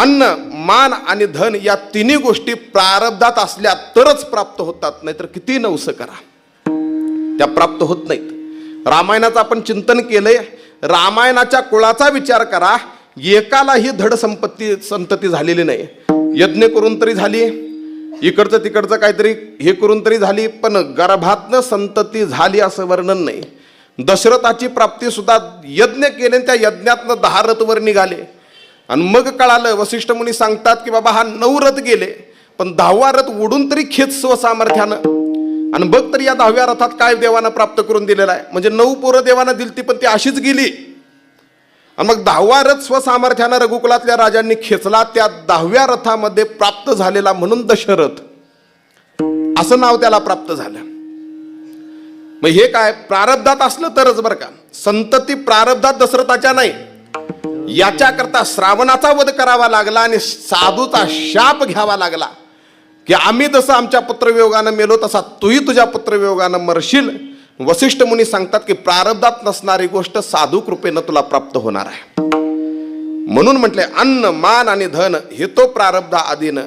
अन्न, मान आणि धन या तिन्ही गोष्टी प्रारब्धात असल्या तरच प्राप्त होतात, नाहीतर किती नवस करा त्या प्राप्त होत नाहीत. रामायणाचं आपण चिंतन केलंय. रामायणाच्या कुळाचा विचार करा, एकालाही धड संतती झालेली नाही. यज्ञ करून तरी झाली, इकडचं तिकडचं काहीतरी हे करून तरी झाली, पण गर्भातनं संतती झाली असं वर्णन नाही. दशरथाची प्राप्ती सुद्धा यज्ञ केले, त्या यज्ञातनं 10 रथ वर निघाले. आणि मग कळालं, वसिष्ठ मुनी सांगतात की बाबा हा 9 रथ गेले, पण 10वा रथ उडून तरी खेच स्वसामर्थ्यानं. आणि बघ तर या 10व्या रथात काय देवानं प्राप्त करून दिलेला आहे. म्हणजे 9 पोरं देवानं दिलती, पण ती अशीच गेली. आणि मग 10वा रथ स्वसामर्थ्यानं रघुकुलातल्या राजांनी खेचला. त्या 10व्या रथामध्ये प्राप्त झालेला म्हणून दशरथ असं नाव त्याला प्राप्त झालं. मग हे काय प्रारब्धात असलं तरच बरं का. संतती प्रारब्धात दशरथाच्या नाही. याच्याकरता श्रावणाचा वध करावा लागला आणि साधूचा शाप घ्यावा लागला की आम्ही जसं आमच्या पुत्रवियोगानं मेलो तसा तूही तुझ्या पुत्रवियोगानं मरशील. वसिष्ठ मुनी सांगतात की प्रारब्धात नसणारी गोष्ट साधू कृपेनं तुला प्राप्त होणार आहे. म्हणून म्हटले अन्न, मान आणि धन हे तो प्रारब्ध आधीनं